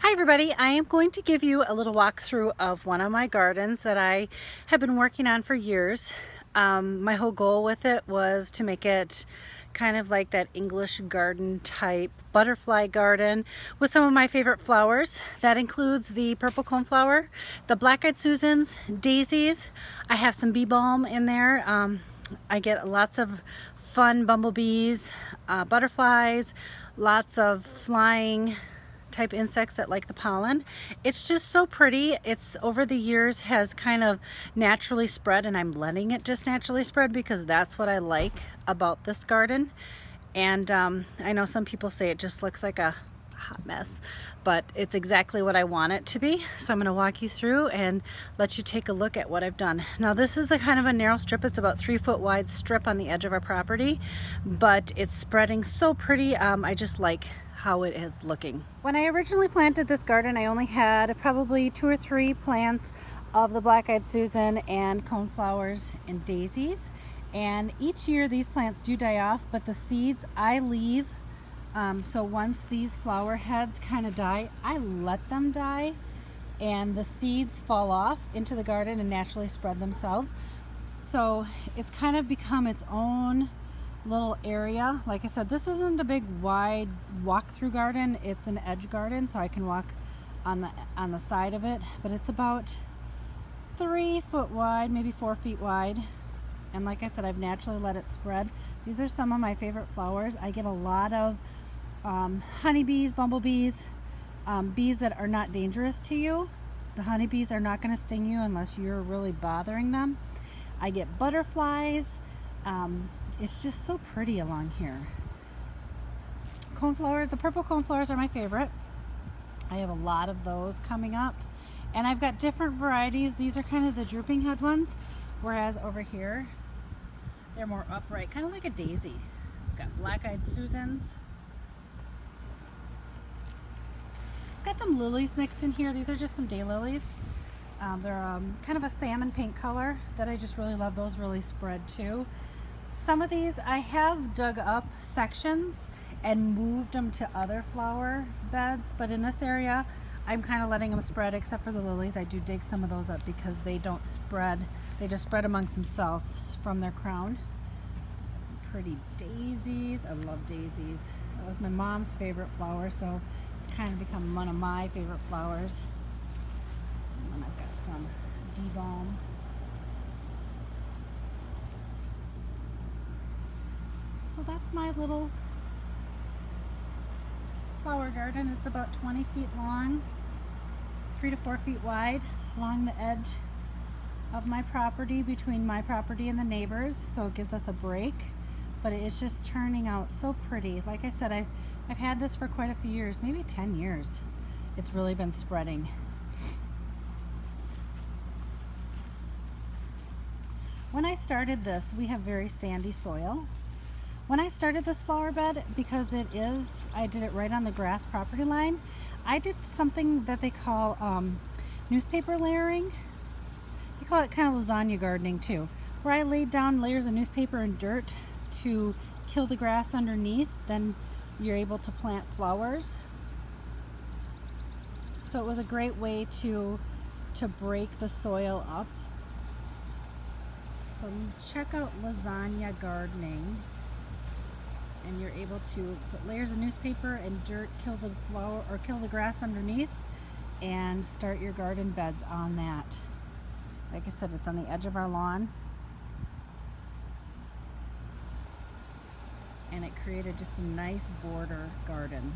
Hi everybody, I am going to give you a little walkthrough of one of my gardens that I have been working on for years. My whole goal with it was to make it kind of like that English garden type butterfly garden with some of my favorite flowers. That includes the purple coneflower, the black-eyed Susans, daisies. I have some bee balm in there. I get lots of fun bumblebees, butterflies, lots of flying type insects that like the pollen. It's just so pretty. It's over the years has kind of naturally spread, and I'm letting it just naturally spread because that's what I like about this garden. And I know some people say it just looks like a hot mess, but it's exactly what I want it to be. So I'm going to walk you through and let you take a look at what I've done. Now this is a kind of a narrow strip. It's about 3 foot wide strip on the edge of our property, but it's spreading so pretty. I just like how it is looking. When I originally planted this garden, I only had probably 2 or 3 plants of the black-eyed Susan and coneflowers and daisies. And each year these plants do die off, but the seeds I leave. So once these flower heads kind of die, I let them die and the seeds fall off into the garden and naturally spread themselves. So it's kind of become its own little area. Like I said, this isn't a big wide walk-through garden. It's an edge garden, so I can walk on the side of it, but it's about 3 foot wide, maybe 4 feet wide. And like I said, I've naturally let it spread. These are some of my favorite flowers. I get a lot of honeybees, bumblebees, bees that are not dangerous to you. The honeybees are not going to sting you unless you're really bothering them. I get butterflies. It's just so pretty along here. Coneflowers, the purple coneflowers are my favorite. I have a lot of those coming up. And I've got different varieties. These are kind of the drooping head ones, whereas over here, they're more upright, kind of like a daisy. I've got black-eyed Susans. Got some lilies mixed in here. These are just some daylilies. They're kind of a salmon pink color that I just really love. Those really spread too. Some of these I have dug up sections and moved them to other flower beds, but in this area I'm kind of letting them spread, except for the lilies. I do dig some of those up because they don't spread. They just spread amongst themselves from their crown. Got some pretty daisies. I love daisies. That was my mom's favorite flower, so it's kind of become one of my favorite flowers. And then I've got some bee balm. So that's my little flower garden. It's about 20 feet long, 3 to 4 feet wide along the edge of my property, between my property and the neighbors, so it gives us a break. But it is just turning out so pretty. Like I said, I've had this for quite a few years, maybe 10 years. It's really been spreading. When I started this, we have very sandy soil. When I started this flower bed, because I did it right on the grass property line, I did something that they call newspaper layering. They call it kind of lasagna gardening too, where I laid down layers of newspaper and dirt to kill the grass underneath. Then you're able to plant flowers. So it was a great way to break the soil up. So check out lasagna gardening. And you're able to put layers of newspaper and dirt, kill the flower or kill the grass underneath, and start your garden beds on that. Like I said, it's on the edge of our lawn, and it created just a nice border garden.